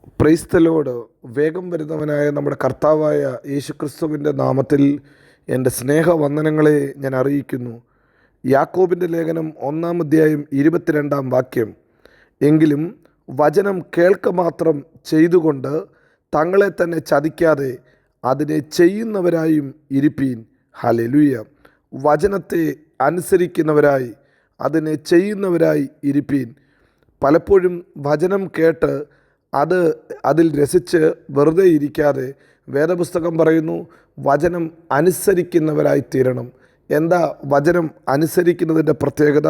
Praise the Lord. വേഗം വരുന്നവനായ നമ്മുടെ കർത്താവായ യേശുക്രിസ്തുവിൻ്റെ നാമത്തിൽ എൻ്റെ സ്നേഹവന്ദനങ്ങളെ ഞാൻ അറിയിക്കുന്നു. യാക്കോബിൻ്റെ ലേഖനം 1-ാം അധ്യായം 22-ാം വാക്യം. എങ്കിലും വചനം കേൾക്ക മാത്രം ചെയ്തുകൊണ്ട് തങ്ങളെ തന്നെ ചതിക്കാതെ അതിനെ ചെയ്യുന്നവരായും ഇരിപ്പീൻ. ഹല്ലേലൂയ. വചനത്തെ അനുസരിക്കുന്നവരായി അതിനെ ചെയ്യുന്നവരായി ഇരിപ്പീൻ. പലപ്പോഴും വചനം കേട്ട് അതിൽ രസിച്ച് വെറുതെ ഇരിക്കാതെ വേദപുസ്തകം പറയുന്നു വചനം അനുസരിക്കുന്നവരായി തീരണം. എന്താ വചനം അനുസരിക്കുന്നതിൻ്റെ പ്രത്യേകത?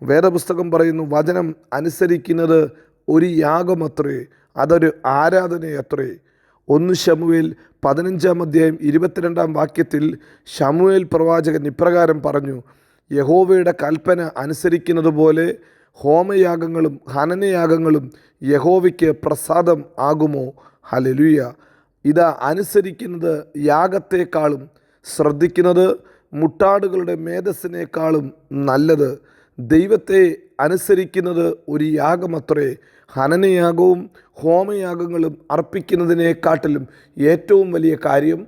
വേദപുസ്തകം പറയുന്നു വചനം അനുസരിക്കുന്നത് ഒരു യാഗമത്രേ, അതൊരു ആരാധനയത്രേ. 1 ശമൂവേൽ 15-ാം അധ്യായം 22-ാം വാക്യത്തിൽ ശമൂവേൽ പ്രവാചകൻ ഇപ്രകാരം പറഞ്ഞു, യഹോവയുടെ കൽപ്പന അനുസരിക്കുന്നത് പോലെ ഹോമയാഗങ്ങളും ഹനനയാഗങ്ങളും യഹോവയ്ക്ക് പ്രസാദം ആകുമോ? ഹല്ലേലൂയ. ഇതാ അനുസരിക്കുന്നത് യാഗത്തെക്കാളും ശ്രദ്ധിക്കുന്നത് മുട്ടാടുകളുടെ മേധസ്സിനേക്കാളും നല്ലത്. ദൈവത്തെ അനുസരിക്കുന്നത് ഒരു യാഗമത്രേ. ഹനനയാഗവും ഹോമയാഗങ്ങളും അർപ്പിക്കുന്നതിനെക്കാട്ടിലും ഏറ്റവും വലിയ കാര്യം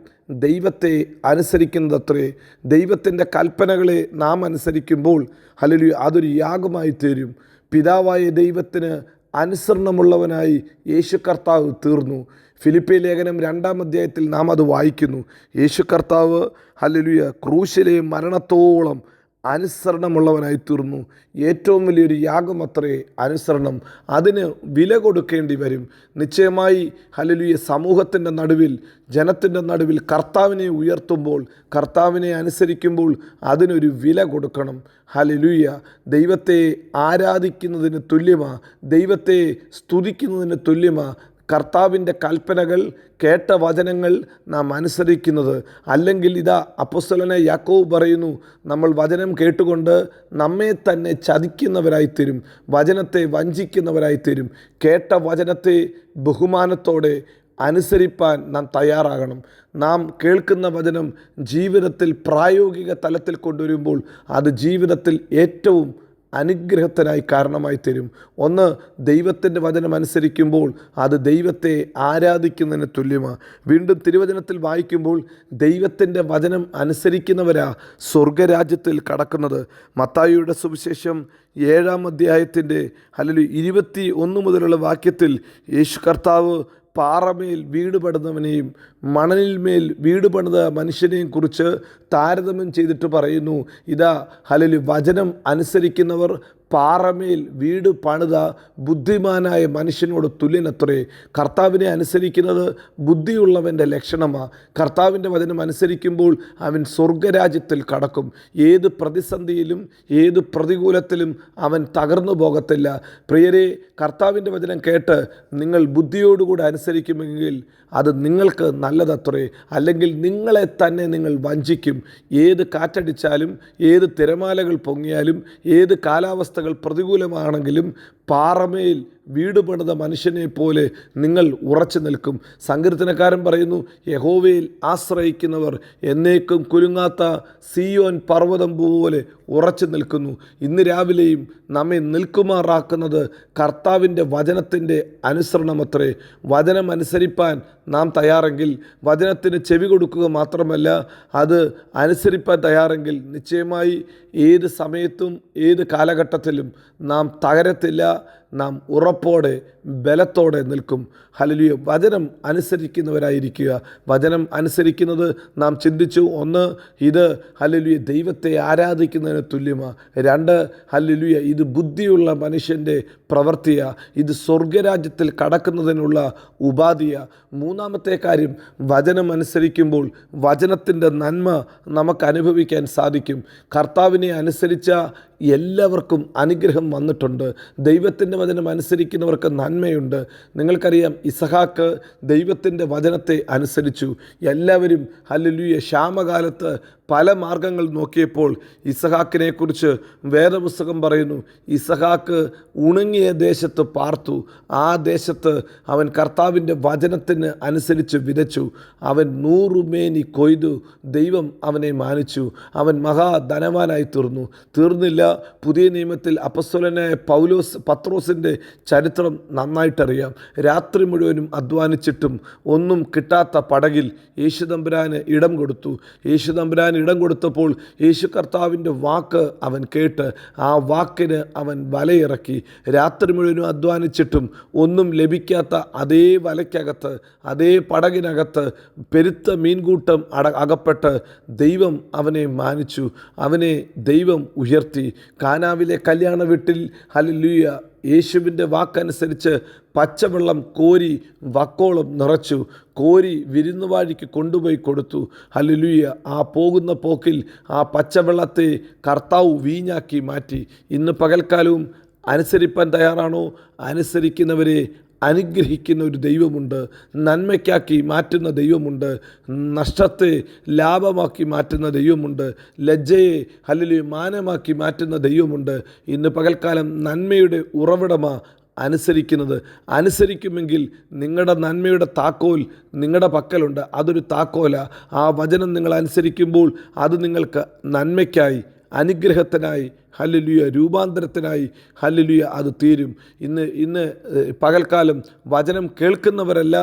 ദൈവത്തെ അനുസരിക്കുന്നതത്രേ. ദൈവത്തിൻ്റെ കൽപ്പനകളെ നാം അനുസരിക്കുമ്പോൾ ഹല്ലേലൂയ അതൊരു യാഗമായി തീരും. പിതാവായ ദൈവത്തിന് അനുസരണമുള്ളവനായി യേശു കർത്താവ് തീർന്നു. ഫിലിപ്പി ലേഖനം 2-ാം അധ്യായത്തിൽ നാം അത് വായിക്കുന്നു. യേശു കർത്താവ് ഹല്ലേലൂയ ക്രൂശിലെ മരണത്തോളം അനുസരണമുള്ളവനായി തീർന്നു. ഏറ്റവും വലിയൊരു യാഗമത്രേ അനുസരണം. അതിന് വില കൊടുക്കേണ്ടി വരും നിശ്ചയമായി. ഹല്ലേലൂയ സമൂഹത്തിൻ്റെ നടുവിൽ, ജനത്തിൻ്റെ നടുവിൽ കർത്താവിനെ ഉയർത്തുമ്പോൾ, കർത്താവിനെ അനുസരിക്കുമ്പോൾ അതിനൊരു വില കൊടുക്കണം. ഹല്ലേലൂയ. ദൈവത്തെ ആരാധിക്കുന്നതിന് തുല്യമാ, ദൈവത്തെ സ്തുതിക്കുന്നതിന് തുല്യമാ കർത്താവിൻ്റെ കൽപ്പനകൾ, കേട്ട വചനങ്ങൾ നാം അനുസരിക്കുന്നത്. അല്ലെങ്കിൽ ഇതാ അപ്പോസ്തലനായ യാക്കോബ് പറയുന്നു, നമ്മൾ വചനം കേട്ടുകൊണ്ട് നമ്മെ തന്നെ ചതിക്കുന്നവരായിത്തീരും, വചനത്തെ വഞ്ചിക്കുന്നവരായിത്തീരും. കേട്ട വചനത്തെ ബഹുമാനത്തോടെ അനുസരിപ്പാൻ നാം തയ്യാറാകണം. നാം കേൾക്കുന്ന വചനം ജീവിതത്തിൽ പ്രായോഗിക തലത്തിൽ കൊണ്ടുവരുമ്പോൾ അത് ജീവിതത്തിൽ ഏറ്റവും അനുഗ്രഹത്തിനായി കാരണമായി തരും. ഒന്ന്, ദൈവത്തിൻ്റെ വചനം അനുസരിക്കുമ്പോൾ അത് ദൈവത്തെ ആരാധിക്കുന്നതിന് തുല്യമാണ്. വീണ്ടും തിരുവചനത്തിൽ വായിക്കുമ്പോൾ ദൈവത്തിൻ്റെ വചനം അനുസരിക്കുന്നവരാ സ്വർഗരാജ്യത്തിൽ കടക്കുന്നത്. മത്തായിയുടെ സുവിശേഷം 7-ാം അധ്യായത്തിൻ്റെ 21 മുതലുള്ള വാക്യത്തിൽ യേശു കർത്താവ് പാറമേൽ വീട് പണിതവനെയും മണലിന്മേൽ വീട് പണിത മനുഷ്യനെയും കുറിച്ച് താരതമ്യം ചെയ്തിട്ട് പറയുന്നു, ഇതാ വചനം അനുസരിക്കുന്നവർ പാറമേൽ വീട് പണിത ബുദ്ധിമാനായ മനുഷ്യനോട് തുല്യനത്രേ. കർത്താവിനെ അനുസരിക്കുന്നത് ബുദ്ധിയുള്ളവൻ്റെ ലക്ഷണമാണ്. കർത്താവിൻ്റെ വചനം അനുസരിക്കുമ്പോൾ അവൻ സ്വർഗരാജ്യത്തിൽ കടക്കും. ഏത് പ്രതിസന്ധിയിലും ഏത് പ്രതികൂലത്തിലും അവൻ തകർന്നു പോകത്തില്ല. പ്രിയരെ, കർത്താവിൻ്റെ വചനം കേട്ട് നിങ്ങൾ ബുദ്ധിയോടുകൂടി അനുസരിക്കുമെങ്കിൽ അത് നിങ്ങൾക്ക് നല്ലതത്രേ. അല്ലെങ്കിൽ നിങ്ങളെ തന്നെ നിങ്ങൾ വഞ്ചിക്കും. ഏത് കാറ്റടിച്ചാലും, ഏത് തിരമാലകൾ പൊങ്ങിയാലും, ഏത് കാലാവസ്ഥകൾ പ്രതികൂലമാണെങ്കിലും പാറമേൽ വീട് പണിത മനുഷ്യനെ പോലെ നിങ്ങൾ ഉറച്ചു നിൽക്കും. സങ്കീർത്തനക്കാരൻ പറയുന്നു, യഹോവയിൽ ആശ്രയിക്കുന്നവർ എന്നേക്കും കുലുങ്ങാത്ത സിയോൻ പർവ്വതം പോലെ ഉറച്ചു നിൽക്കുന്നു. ഇന്ന് രാവിലെയും നമ്മെ നിൽക്കുമാറാക്കുന്നത് കർത്താവിൻ്റെ വചനത്തിൻ്റെ അനുസരണമത്രേ. വചനം അനുസരിപ്പാൻ നാം തയ്യാറെങ്കിൽ, വചനത്തിന് ചെവി കൊടുക്കുക മാത്രമല്ല അത് അനുസരിപ്പാൻ തയ്യാറെങ്കിൽ നിശ്ചയമായി ഏത് സമയത്തും ഏത് കാലഘട്ടത്തിലും നാം തകരത്തില്ല. നാം ഉറപ്പോടെ ബലത്തോടെ നിൽക്കും. ഹല്ലേലൂയ. വചനം അനുസരിക്കുന്നവരായിരിക്കുക. വചനം അനുസരിക്കുന്നത് നാം ചിന്തിച്ചു. 1, ഇത് ഹല്ലേലൂയ ദൈവത്തെ ആരാധിക്കുന്നതിന് തുല്യമാണ്. 2, ഹല്ലേലൂയ ഇത് ബുദ്ധിയുള്ള മനുഷ്യൻ്റെ പ്രവൃത്തിയാണ്. ഇത് സ്വർഗരാജ്യത്തിൽ കടക്കുന്നതിനുള്ള ഉപാധിയാണ്. 3-ാമത്തെ കാര്യം, വചനം അനുസരിക്കുമ്പോൾ വചനത്തിൻ്റെ നന്മ നമുക്ക് അനുഭവിക്കാൻ സാധിക്കും. കർത്താവിനെ അനുസരിച്ച എല്ലാവർക്കും അനുഗ്രഹം വന്നിട്ടുണ്ട്. ദൈവത്തിൻ്റെ വചനം അനുസരിക്കുന്നവർക്ക് നന്മയുണ്ട്. നിങ്ങൾക്കറിയാം, ഇസഹാക്ക് ദൈവത്തിൻ്റെ വചനത്തെ അനുസരിച്ചു. എല്ലാവരും ഹല്ലേലൂയ ക്ഷാമകാലത്ത് പല മാർഗങ്ങൾ നോക്കിയപ്പോൾ ഇസഹാക്കിനെക്കുറിച്ച് വേദപുസ്തകം പറയുന്നു, ഇസഹാക്ക് ഉണങ്ങിയ ദേശത്ത് പാർത്തു. ആ ദേശത്ത് അവൻ കർത്താവിൻ്റെ വചനത്തിന് അനുസരിച്ച് വിതച്ചു. അവൻ 100 മേനി കൊയ്തു. ദൈവം അവനെ മാനിച്ചു. അവൻ മഹാധനവാനായി തീർന്നില്ല. പുതിയ നിയമത്തിൽ അപ്പസ്തലനായ പത്രോസിൻ്റെ ചരിത്രം നന്നായിട്ടറിയാം. രാത്രി മുഴുവനും അധ്വാനിച്ചിട്ടും ഒന്നും കിട്ടാത്ത പടകിൽ യേശു തമ്പുരാന് ഇടം കൊടുത്തു. യേശു തമ്പുരാൻ ഇടം കൊടുത്തപ്പോൾ യേശു കർത്താവിൻ്റെ വാക്ക് അവൻ കേട്ട് ആ വാക്കിന് അവൻ വലയിറക്കി. രാത്രി മുഴുവനും അധ്വാനിച്ചിട്ടും ഒന്നും ലഭിക്കാത്ത അതേ വലയ്ക്കകത്ത്, അതേ പടകിനകത്ത് പെരുത്ത മീൻകൂട്ടം അകപ്പെട്ട് ദൈവം അവനെ മാനിച്ചു. അവനെ ദൈവം ഉയർത്തി. കാനാവിലെ കല്യാണ വീട്ടിൽ ഹല്ലേലൂയ യേശുവിൻ്റെ വാക്കനുസരിച്ച് പച്ചവെള്ളം കോരി വക്കോളം നിറച്ചു. കോരി വിരുന്നുവാഴിക്ക് കൊണ്ടുപോയി കൊടുത്തു. ഹല്ലേലൂയ. ആ പോകുന്ന പോക്കിൽ ആ പച്ചവെള്ളത്തെ കർത്താവ് വീഞ്ഞാക്കി മാറ്റി. ഇന്ന് പകൽക്കാലവും അനുസരിപ്പാൻ തയ്യാറാണോ? അനുസരിക്കുന്നവരെ അനുഗ്രഹിക്കുന്ന ഒരു ദൈവമുണ്ട്. നന്മയ്ക്കാക്കി മാറ്റുന്ന ദൈവമുണ്ട്. നഷ്ടത്തെ ലാഭമാക്കി മാറ്റുന്ന ദൈവമുണ്ട്. ലജ്ജയെ ഹല്ലേലൂയ മാനമാക്കി മാറ്റുന്ന ദൈവമുണ്ട്. ഇന്ന് പകൽക്കാലം നന്മയുടെ ഉറവിടമാണ് അനുസരിക്കുമെങ്കിൽ നിങ്ങളുടെ നന്മയുടെ താക്കോൽ നിങ്ങളുടെ പക്കലുണ്ട്. അതൊരു താക്കോല. ആ വചനം നിങ്ങൾ അനുസരിക്കുമ്പോൾ അത് നിങ്ങൾക്ക് നന്മയ്ക്കായി, അനുഗ്രഹത്തിനായി, ഹല്ലേലൂയ രൂപാന്തരത്തിനായി ഹല്ലേലൂയ അത് തീരും. ഇന്ന് പകൽക്കാലം വചനം കേൾക്കുന്നവരല്ല,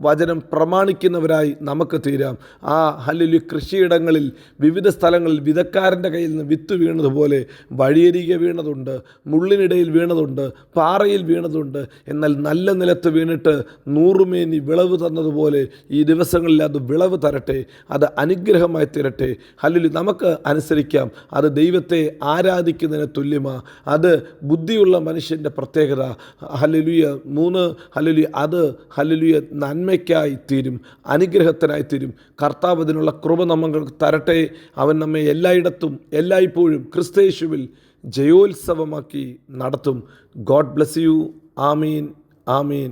വചനം പ്രമാണിക്കുന്നവരായി നമുക്ക് തീരാം. ആ ഹല്ലേലൂയ കൃഷിയിടങ്ങളിൽ വിവിധ സ്ഥലങ്ങളിൽ വിതക്കാരൻ്റെ കയ്യിൽ നിന്ന് വിത്ത് വീണതുപോലെ വഴിയരികെ വീണതുണ്ട്, മുള്ളിനിടയിൽ വീണതുണ്ട്, പാറയിൽ വീണതുണ്ട്. എന്നാൽ നല്ല നിലത്ത് വീണിട്ട് 100 മേനി വിളവ് തന്നതുപോലെ ഈ ദിവസങ്ങളിൽ അത് വിളവ് തരട്ടെ, അത് അനുഗ്രഹമായി തീരട്ടെ. ഹല്ലേലൂയ നമുക്ക് അനുസരിക്കാം. അത് ദൈവത്തെ ആരാധിക്കുന്നതിന് തുല്യമാണ്. അത് ബുദ്ധിയുള്ള മനുഷ്യൻ്റെ പ്രത്യേകത. ഹല്ലേലൂയ 3 ഹല്ലേലൂയ അത് ഹല്ലേലൂയ നന്മയ്ക്കായി തീരും, അനുഗ്രഹത്തിനായി തീരും. കർത്താവ് അതിനുള്ള കൃപ നമുക്ക് തരട്ടെ. അവൻ നമ്മെ എല്ലായിടത്തും എല്ലായ്പ്പോഴും ക്രിസ്തയേശുവിൽ ജയോത്സവമാക്കി നടത്തും. God bless you. Amin, Amin.